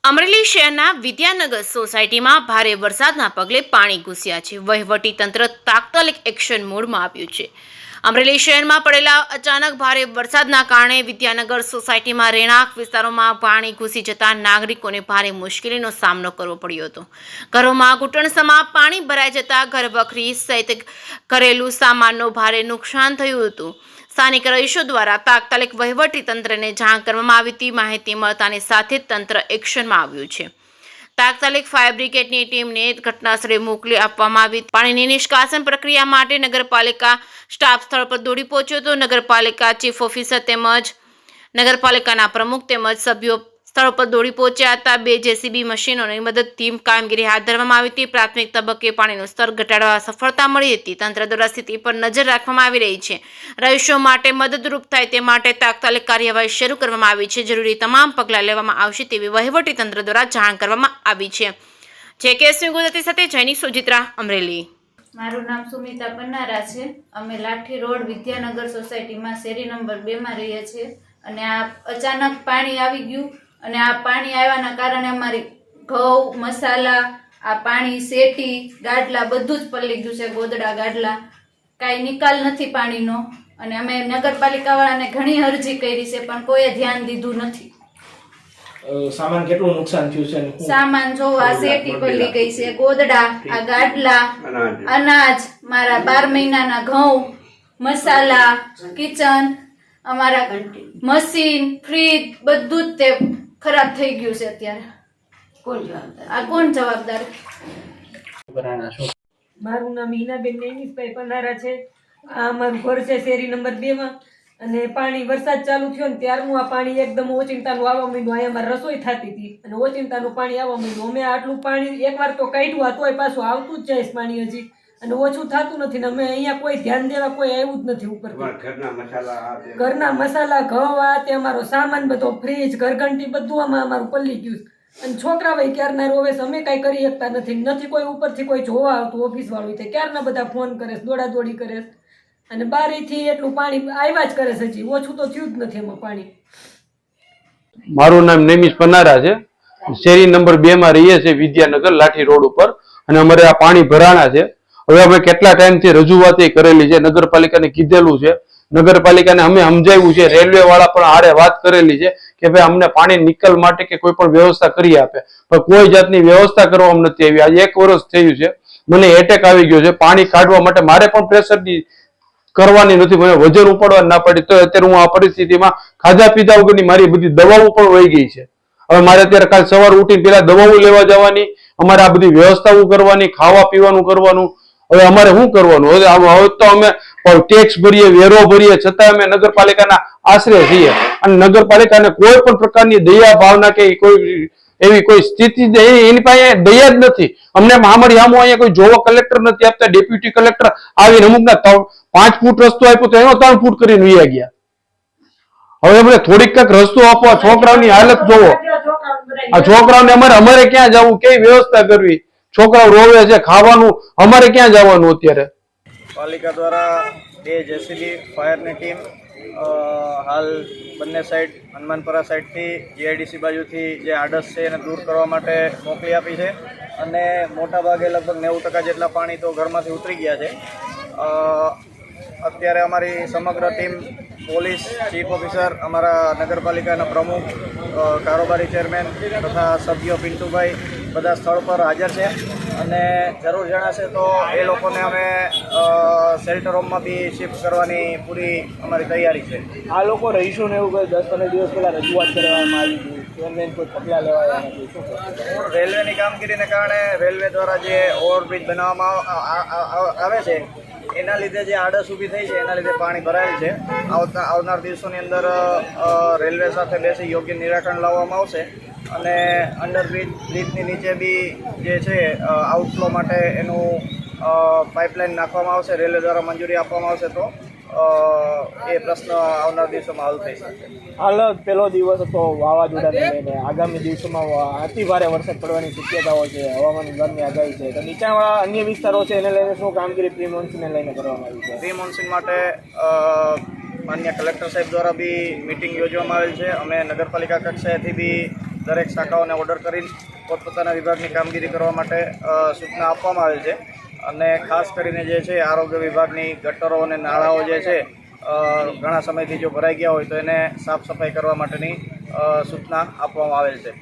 અમરેલી શહેરના વિદ્યાનગર સોસાયટીમાં ભારે વરસાદના પગલે પાણી ઘૂસ્યા છે। વહીવટીતંત્ર તાત્કાલિક એક્શન મોડમાં આવ્યું છે। અમરેલી શહેરમાં પડેલા અચાનક ભારે વરસાદના કારણે વિદ્યાનગર સોસાયટીમાં રહેણાંક વિસ્તારોમાં પાણી ઘૂસી જતા નાગરિકોને ભારે મુશ્કેલીનો સામનો કરવો પડ્યો હતો। ઘરોમાં ઘૂંટણસમાં પાણી ભરાઈ જતા ઘરવખરી સહિત ઘરેલું સામાનનો ભારે નુકસાન થયું હતું। સ્થાનિક રહીશો દ્વારા તાત્કાલિક વહીવટી તંત્રને જાણ કરવામાં આવી હતી। માહિતી મળતાની સાથે તંત્ર એક્શનમાં આવ્યું છે। તાત્કાલિક ફાયર બ્રિગેડની ટીમને ઘટનાસ્થળે મોકલી આપવામાં આવી। પાણીની નિષ્કાસન પ્રક્રિયા માટે નગરપાલિકા સ્ટાફ સ્થળ પર દોડી પહોંચ્યો હતો। નગરપાલિકા ચીફ ઓફિસર તેમજ નગરપાલિકાના પ્રમુખ તેમજ સભ્યો સ્થળ પર દોડી પહોંચ્યા હતા। 2 જેસીબી મશીનોની મદદથી કામગીરી હાથ ધરવામાં આવી હતી। પ્રાથમિક તબક્કે પાણીનું સ્તર ઘટાડવા સફળતા મળી હતી। તંત્ર દ્વારા સ્થિતિ પર નજર રાખવામાં આવી રહી છે। રહીશો માટે મદદરૂપ થાય તે માટે તાત્કાલિક કાર્યવાહી શરૂ કરવામાં આવી છે। જરૂરી તમામ પગલાં લેવામાં આવશે તેવી વહીવટી તંત્ર દ્વારા જાણ કરવામાં આવી છે। જે ગુજરાતી સાથે જૈનિક સુજિત્રા, અમરેલી। મારું નામ સુમિતા પન્નારા છે। અમે લાઠી રોડ વિદ્યાનગર સોસાયટીમાં શેરી નંબર 2 માં રહીએ છીએ અને આ અચાનક પાણી આવી ગયું અને આ પાણી આવ્યાના કારણે અમારી ઘઉં, મસાલા, આ પાણી, શેટી, ગાડલા બધું જ પલળી ગયું છે। ગોદડા, ગાડલા, કાંઈ નિકાલ નથી પાણીનો અને અમે નગરપાલિકાવાળાને ઘણી અરજી કરી છે પણ કોઈએ ધ્યાન દીધું નથી। સામાન કેટલું નુકસાન થયું છે? સામાન જો આ શેટી પલળી ગઈ છે, ગોદડા, આ ગાડલા, અનાજ, મારા 12 મહિનાના ઘઉં, મસાલા, કિચન, અમારા મશીન, ફ્રીજ બધું જ તે ખરાબ થઈ ગયું છે। અત્યારે કોણ જવાબદાર? મારું નામ હિનાબેન નૈમિષભાઈ પન્નારા છે। આ અમારું ઘર છે શેરી નંબર 2 માં અને પાણી વરસાદ ચાલુ થયો ને ત્યારનું આ પાણી એકદમ ઓચિંતાનું આવવા માંડ્યું। અહીંયા અમારે રસોઈ થતી હતી અને ઓચિંતાનું પાણી આવવા માંડ્યું। અમે આટલું પાણી એકવાર તો કાઢ્યું તોય પાછું આવતું જ જાય પાણી હજી અને ઓછું થતું નથી ને અમે અહીંયા કોઈ ધ્યાન દેવા કોઈ આવ્યું જ નથી ઉપર। ઘરના મસાલા, ઘઉં, આ તે અમારો સામાન બધો, ફ્રીજ, ઘરઘંટી બધું આમાં અમારું પલ્લી ગયું અને છોકરા ભાઈ ક્યારના રોવે છે। અમે કાંઈ કરી શકતા નથી કોઈ ઉપરથી કોઈ જોવા આવતું ઓફિસ વાળું તે ક્યારના બધા ફોન કરે, દોડા દોડી કરે અને બારીથી એટલું પાણી આવ્યા જ કરે છે। હજી ઓછું તો થયું જ નથી એમાં પાણી। મારું નામ નૈમિષ પન્નારા છે। શેરી નંબર 2 માં રહીએ છીએ વિદ્યાનગર લાઠી રોડ ઉપર અને અમારે આ પાણી ભરાણા છે। હવે અમે કેટલા ટાઈમથી રજૂઆત કરેલી છે, નગરપાલિકાને કીધેલું છે, નગરપાલિકાને અમે સમજાવ્યું છે, રેલવે વાળા પણ આડે વાત કરેલી છે કે ભાઈ અમને પાણી નિકાલ માટે કે કોઈ પણ વ્યવસ્થા કરી આપે પણ કોઈ જાતની વ્યવસ્થા કરવામાં નથી આવી। આજે 1 વર્ષ થયું છે, મને એટેક આવી ગયો છે। પાણી કાઢવા માટે મારે પણ પ્રેશરની કરવાની નથી, મને વજન ઉપાડવા ના પડી તો અત્યારે હું આ પરિસ્થિતિમાં ખાધા પીધા વગરની મારી બધી દવાઓ પણ વહી ગઈ છે। હવે મારે અત્યારે કાલ સવાર ઉઠીને પેલા દવાઓ લેવા જવાની, અમારે આ બધી વ્યવસ્થાઓ કરવાની, ખાવા પીવાનું કરવાનું। હવે અમારે શું કરવાનું? હવે તો અમે ટેક્સ ભરીએ, વેરો ભરીએ, છતાં અમે નગરપાલિકાના આશરે છીએ અને નગરપાલિકાને કોઈ પણ પ્રકારની દયા ભાવના કે કોઈ એવી કોઈ સ્થિતિ એની પાસે દયા જ નથી। અમને અમારી આમો અહીંયા કોઈ જોવા કલેક્ટર નથી આપતા। ડેપ્યુટી કલેક્ટર આવીને અમુકના 5 ફૂટ રસ્તો આપ્યો તો એનો 3 ફૂટ કરીને વયા ગયા। હવે અમને થોડીક કંઈક રસ્તો આપો। છોકરાઓની હાલત જોવો, આ છોકરાઓને અમારે ક્યાં જવું, કેવી વ્યવસ્થા કરવી? છોકરાઓ રોવે છે, ખાવાનું અમારે ક્યાં જવાનું? અત્યારે પાલિકા દ્વારા 2 જેસીબી ફાયરની ટીમ હાલ બંને સાઈડ હનુમાનપરા સાઈડથી જીઆઈડીસી બાજુથી જે આડસ છે એને દૂર કરવા માટે મોકલી આપી છે અને મોટાભાગે લગભગ 90% જેટલા પાણી તો ઘરમાંથી ઉતરી ગયા છે। અત્યારે અમારી સમગ્ર ટીમ, પોલીસ, ચીફ ઓફિસર, અમારા નગરપાલિકાના પ્રમુખ, કારોબારી ચેરમેન તથા સભ્યો પિન્ટુભાઈ બધા સ્થળ પર હાજર છે અને જરૂર જણાશે તો એ લોકોને અમે શેલ્ટર હોમમાં બી શિફ્ટ કરવાની પૂરી અમારી તૈયારી છે। આ લોકો રહીશોને એવું કોઈ 10-15 દિવસ પહેલા રજૂઆત કરવામાં આવી હતી, કોઈ પગલાં લેવાયા નથી, શું કહે? રેલવેની કામગીરીને કારણે રેલવે દ્વારા જે ઓવરબ્રિજ બનાવવામાં આવે છે એના લીધે જે આડસ ઊભી થઈ છે એના લીધે પાણી ભરાયેલ છે। આવનાર દિવસોની અંદર રેલવે સાથે બેસી યોગ્ય નિરાકરણ લાવવામાં આવશે અને અંડરબ્રિજની નીચે બી જે છે આઉટફ્લો માટે એનું પાઇપલાઇન નાખવામાં આવશે। રેલવે દ્વારા મંજૂરી આપવામાં આવશે તો એ પ્રશ્ન આવનાર દિવસોમાં હલ થઈ શકે। હાલ પહેલો દિવસ હતો વાવાઝોડાને લઈને, આગામી દિવસોમાં અતિ ભારે વરસાદ પડવાની શક્યતાઓ છે, હવામાન વિભાગની આગાહી છે, તો નીચાણવાળા અન્ય વિસ્તારો છે એને લઈને શું કામગીરી પ્રી મોન્સૂનને લઈને કરવામાં આવી છે? પ્રી મોન્સૂન માટે માન્ય કલેક્ટર સાહેબ દ્વારા બી મિટિંગ યોજવામાં આવેલ છે। અમે નગરપાલિકા કક્ષાએથી બી દરેક શાખાઓને ઓર્ડર કરીને પોતપોતાના વિભાગની કામગીરી કરવા માટે સૂચના આપવામાં આવેલ છે અને ખાસ કરીને જે છે આરોગ્ય વિભાગની ગટરો અને નાળાઓ જે છે ઘણા સમયથી જો ભરાઈ ગયા હોય તો એને સાફ સફાઈ કરવા માટેની સૂચના આપવામાં આવેલ છે.